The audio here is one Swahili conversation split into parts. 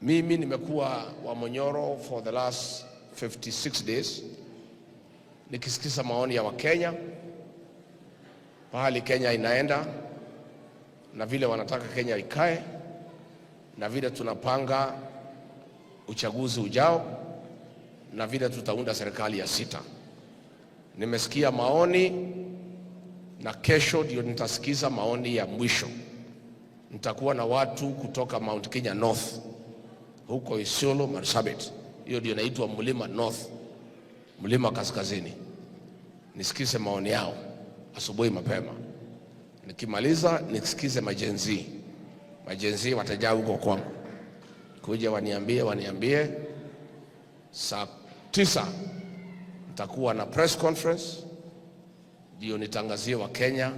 Mimi nimekuwa wa Monyoro for the last 56 days nikisikiza maoni ya Wakenya, pahali Kenya inaenda na vile wanataka Kenya ikae na vile tunapanga uchaguzi ujao na vile tutaunda serikali ya sita. Nimesikia maoni na kesho ndio nitasikiza maoni ya mwisho. Nitakuwa na watu kutoka Mount Kenya North, huko Isiolo, Marsabit. Hiyo ndio inaitwa Mlima North, Mlima Kaskazini. Nisikize maoni yao asubuhi mapema. Nikimaliza nisikize majenzi. Majenzi watajaa huko kwangu, kuja waniambie. Saa 9 nitakuwa na press conference, ndio nitangazie wa Kenya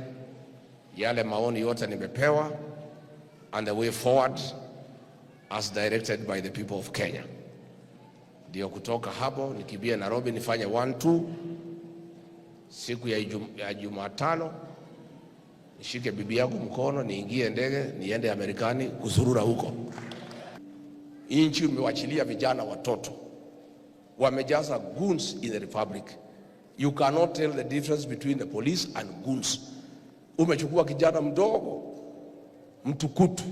yale maoni yote nimepewa and the way forward as directed by the people of Kenya. Ndio kutoka hapo nikimbie Nairobi nifanye 1-2 siku ya Jumatano, nishike bibi yangu mkono niingie ndege niende Amerikani kuzurura huko. Nchi imewachilia vijana watoto, wamejaza goons in the republic. You cannot tell the difference between the police and goons. Umechukua kijana mdogo mtukutu,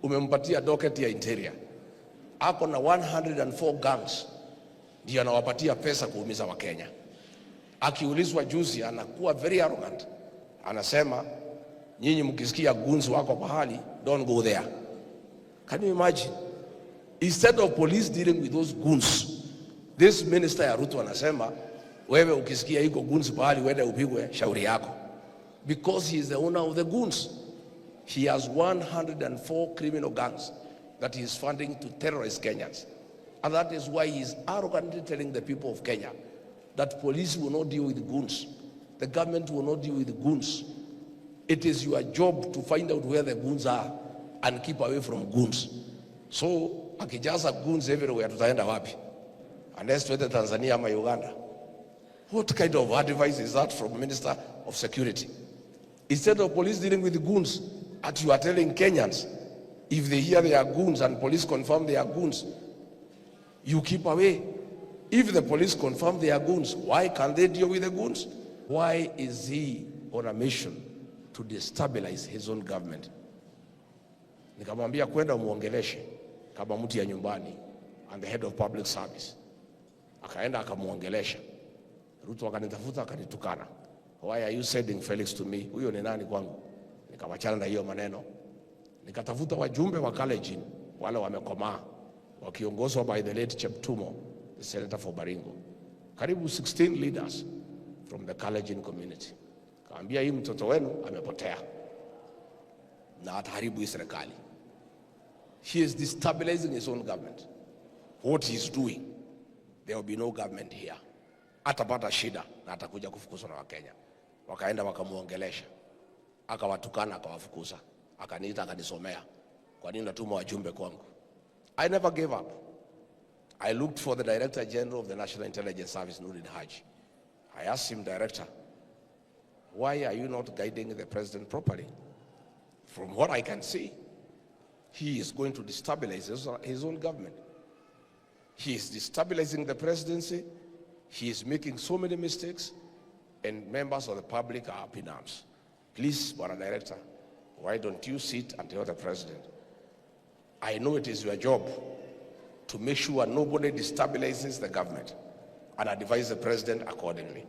umempatia docket ya interior, ako na 104 gangs, ndio anawapatia pesa kuumiza wa Kenya. Akiulizwa juzi anakuwa very arrogant, anasema nyinyi mkisikia goons wako pahali, don't go there. Can you imagine? Instead of police dealing with those goons, this minister ya Ruto anasema wewe ukisikia iko goons pahali uende upigwe, shauri yako, because he is the owner of the goons. He has 104 criminal gangs that he is funding to terrorize Kenyans. And that is why he is arrogantly telling the people of Kenya that police will not deal with goons. The government will not deal with goons. It is your job to find out where the goons are and keep away from goons. So, akijaza goons everywhere, tutaenda wapi? Unless tuende Tanzania ama Uganda. What kind of advice is that from Minister of Security? Instead of police dealing with the goons, as you are telling Kenyans, if they hear they are goons and police confirm they are goons, you keep away. If the police confirm they are goons, why can't they deal with the goons? Why is he on a mission to destabilize his own government? Nikamwambia kwenda muongeleshe kama mtu ya nyumbani and the head of public service. Akaenda akamuongelesha. Ruto akanitafuta akanitukana. Why are you sending Felix to me? Huyo ni nani kwangu? Nikawachana na hiyo maneno. Nikatafuta wajumbe wa Kalenjin wale wamekomaa, wakiongozwa by the late Cheptumo, the senator for Baringo. Karibu 16 leaders from the Kalenjin community. Kaambia hii mtoto wenu amepotea na ataharibu hii serikali. He is destabilizing his own government. What he is doing, there will be no government here. Atapata shida na atakuja kufukuzwa na Wakenya. Wakaenda wakamuongelesha, akawatukana, akawafukuza, akaniita, akanisomea kwa nini natuma wajumbe kwangu. I never gave up. I looked for the Director General of the National Intelligence Service, Nurin Haji. I asked him, Director, why are you not guiding the president properly? From what I can see, he is going to destabilize his own government. He is destabilizing the presidency. He is making so many mistakes, and members of the public are up in arms. Please, Bwana Director, why don't you sit and tell the president? I know it is your job to make sure nobody destabilizes the government and advise the president accordingly.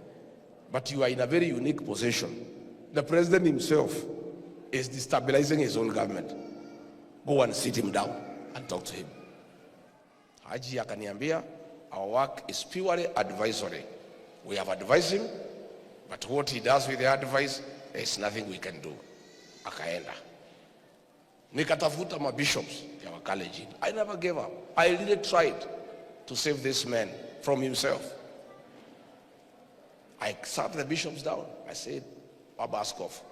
But you are in a very unique position. The president himself is destabilizing his own government. Go and sit him down and talk to him. Haji akaniambia, our work is purely advisory. We have advised him, but what he does with the advice, there is nothing we can do. Akaenda. Nikatafuta mabishops ya Wakalenjin. I never gave up. I really tried to save this man from himself. I sat the bishops down. I said, Baba Askofu,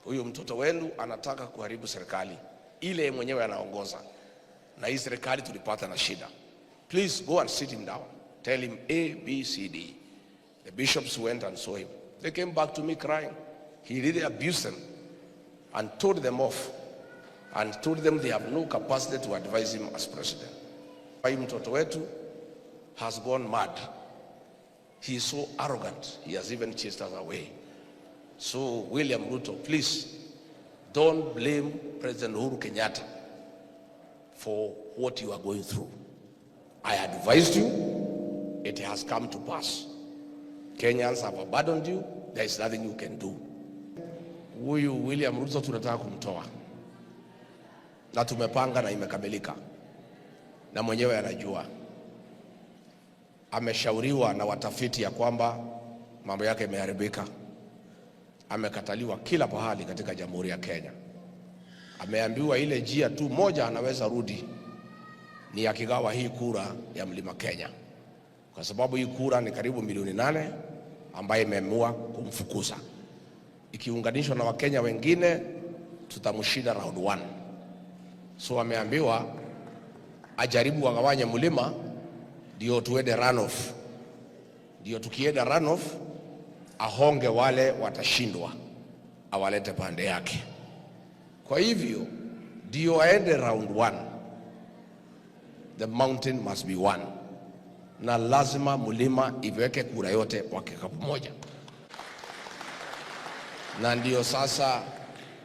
huyu mtoto wenu anataka kuharibu serikali ile mwenyewe anaongoza, na hii serikali tulipata na shida. Please go and sit him down. Tell him A, B, C, D. The bishops went and saw him. They came back to me crying. He really abused them and told them off and told them they have no capacity to advise him as president. Hii mtoto wetu has gone mad. He is so arrogant. He has even chased us away. So William Ruto, please don't blame President Uhuru Kenyatta for what you are going through. I advised you, it has come to pass. Kenyans have abandoned you, there is nothing you can do. Huyu William Ruto tunataka kumtoa. Na tumepanga na imekamilika. Na mwenyewe anajua. Ameshauriwa na watafiti ya kwamba mambo yake yameharibika. Amekataliwa kila pahali katika Jamhuri ya Kenya. Ameambiwa ile njia tu moja anaweza rudi ni akigawa hii kura ya Mlima Kenya, kwa sababu hii kura ni karibu milioni 8 ambaye imeamua kumfukuza. Ikiunganishwa na Wakenya wengine tutamshinda round 1. So ameambiwa ajaribu wagawanye mlima ndio tuende runoff. Ndio tukienda runoff ahonge wale watashindwa awalete pande yake. Kwa hivyo ndio aende round 1. The mountain must be won. Na lazima mlima iweke kura yote kwa kikapu moja. Na ndio sasa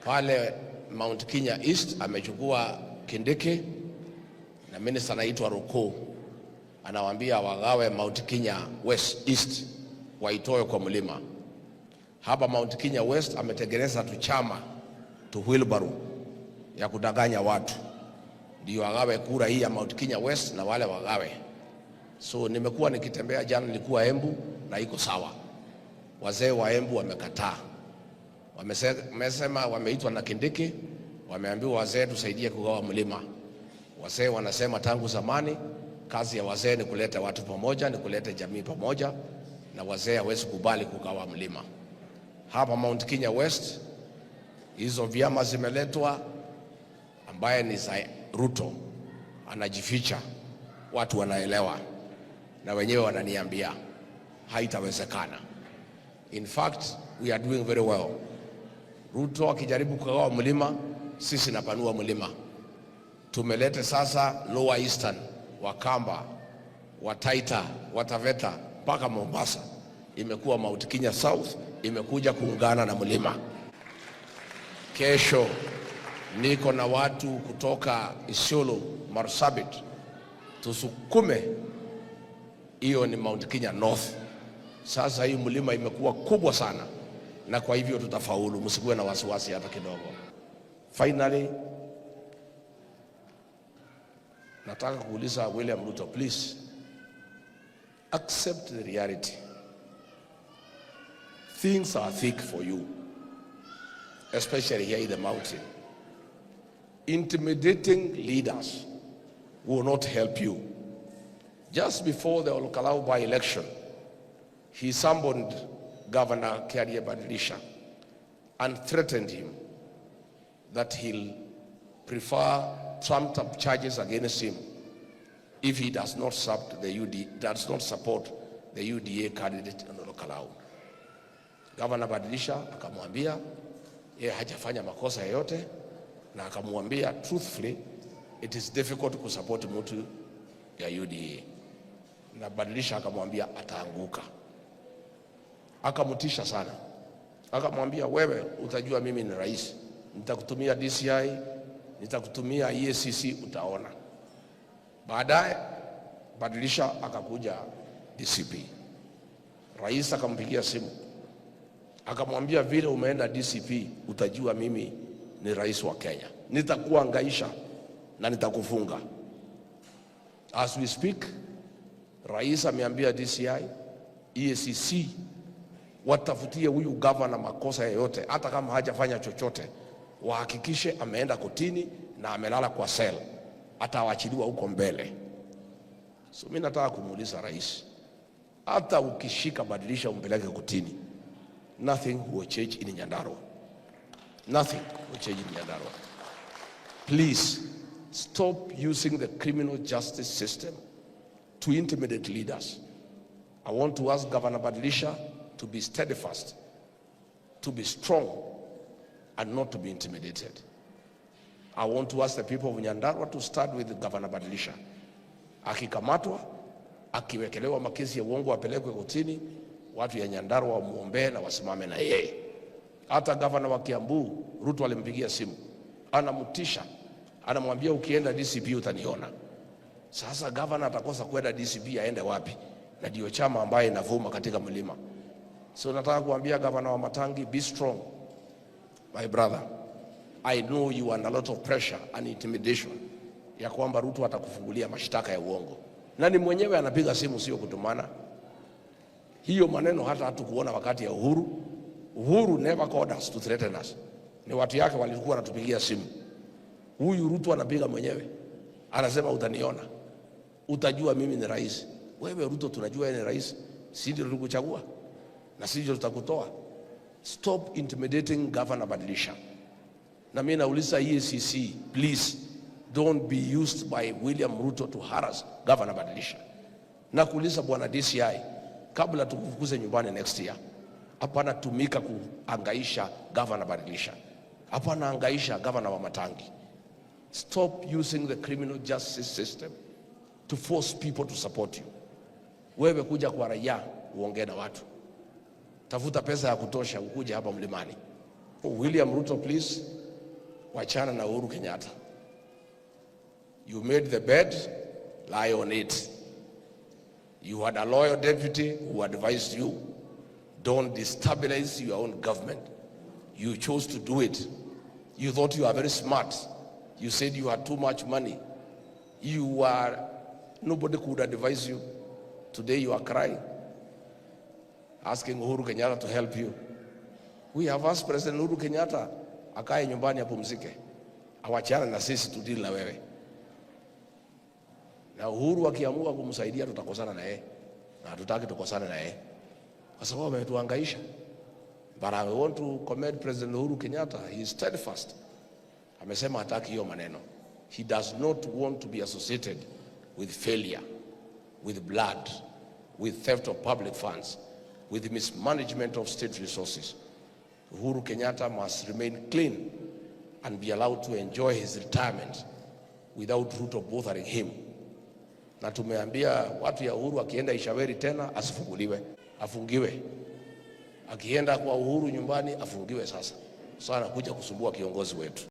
pale Mount Kenya East amechukua Kindiki na minister anaitwa Ruko, anawaambia wagawe Mount Kenya West East waitoe kwa mlima. Hapa Mount Kenya West ametengeneza tuchama tu wheelbarrow ya kudanganya watu, ndio wagawe kura hii ya Mount Kenya West na wale wagawe. So nimekuwa nikitembea, jana nilikuwa Embu na iko sawa. Wazee wa Embu wamekataa. Wamesema wameitwa na Kindiki, wameambiwa wazee tusaidie kugawa mlima. Wazee wanasema tangu zamani kazi ya wazee ni kuleta watu pamoja, ni kuleta jamii pamoja, na wazee hawezi kubali kugawa mlima. Hapa Mount Kenya West hizo vyama zimeletwa ambaye ni za Ruto, anajificha, watu wanaelewa na wenyewe wananiambia haitawezekana. In fact, we are doing very well. Ruto akijaribu kugawa mlima, sisi napanua mlima. Tumelete sasa Lower Eastern, Wakamba, Wataita, Wataveta mpaka Mombasa. Imekuwa Mount Kenya South, imekuja kuungana na mlima. Kesho niko na watu kutoka Isiolo, Marsabit, tusukume hiyo ni Mount Kenya North. Sasa hii mlima imekuwa kubwa sana, na kwa hivyo tutafaulu, msikuwe na wasiwasi hata kidogo. Finally, nataka kuuliza William Ruto, please accept the reality. Things are thick for you, especially here in the mountain. Intimidating leaders will not help you. Just before the Olkalau by-election, he summoned Governor Kiaria Badilisha and threatened him that he'll prefer trumped-up charges against him if he does not support the UDA candidate in Olkalau. Governor Badilisha akamwambia yeye hajafanya makosa yoyote, na akamwambia truthfully it is difficult to support mtu ya UDA. Na Badilisha akamwambia ataanguka. Akamutisha sana. Akamwambia wewe utajua mimi ni rais, nitakutumia DCI, nitakutumia EACC, utaona. Baadaye Badilisha akakuja DCP. Rais akampigia simu, akamwambia vile umeenda DCP utajua mimi ni rais wa Kenya, nitakuangaisha na nitakufunga. As we speak, rais ameambia DCI, EACC watafutie huyu governor makosa yoyote, hata kama hajafanya chochote, wahakikishe ameenda kotini na amelala kwa cell, atawaachiliwa huko mbele. So mimi nataka kumuuliza rais, hata ukishika Badilisha umpeleke kotini, nothing will change in Nyandarua. Nothing will change in Nyandarua. Please stop using the criminal justice system to intimidate leaders. I want to ask Governor Badilisha to be steadfast, to be strong, and not to be intimidated. I want to ask the people of Nyandarua to start with Governor Badilisha akikamatwa, akiwekelewa makesi ya uongo, apelekwe kotini, watu ya Nyandarua wamuombee na wasimame na yeye. Hata gavana wa Kiambu Ruto alimpigia simu, anamtisha, anamwambia ukienda DCP utaniona. Sasa gavana atakosa kwenda DCP, aende wapi? Na ndio chama ambaye inavuma katika mlima. So nataka kuambia gavana wa Matangi, be strong my brother. I know you are under a lot of pressure and intimidation ya kwamba Ruto atakufungulia mashtaka ya uongo. Nani mwenyewe anapiga simu, sio kutumana. Hiyo maneno hata hatukuona wakati ya Uhuru. Uhuru never called us to threaten us. Ni watu yake walikuwa wanatupigia simu. Huyu Ruto anapiga mwenyewe, anasema utaniona, utajua mimi ni rais. Wewe Ruto, tunajua yeye ni rais, sisi ndio tulikuchagua na sisi ndio tutakutoa. Stop intimidating Governor Badilisha. Na mimi nauliza EACC, please don't be used by William Ruto to harass Governor Badilisha. Na kuuliza bwana DCI, kabla tukufukuze nyumbani next year, hapana tumika kuangaisha Governor Badilisha, hapana angaisha Governor wa Matangi. Stop using the criminal justice system to force people to support you. Wewe kuja kwa raia uongee na watu, tafuta pesa ya kutosha ukuje hapa mlimani. William Ruto, please wachana na Uhuru Kenyatta. You made the bed, lie on it. You had a loyal deputy who advised you, don't destabilize your own government. You chose to do it. You thought you were very smart. You said you had too much money. Nobody could advise you. Today you are crying, asking Uhuru Kenyatta to help you. We have asked President Uhuru Kenyatta akae nyumbani apumzike, awachana na sisi tudili na wewe. Na Uhuru akiamua kumsaidia tutakosana na yeye, na hatutaki tukosane na yeye kwa sababu ametuhangaisha. But I want to commend President Uhuru Kenyatta. He is steadfast. Amesema hataki hiyo maneno. He does not want to be associated with failure, with blood, with theft of public funds, with mismanagement of state resources. Uhuru Kenyatta must remain clean and be allowed to enjoy his retirement without Ruto bothering him. Na tumeambia watu ya Uhuru akienda Ishaweri tena asifunguliwe, afungiwe. Akienda kwa Uhuru nyumbani afungiwe sasa. Sasa anakuja kusumbua kiongozi wetu.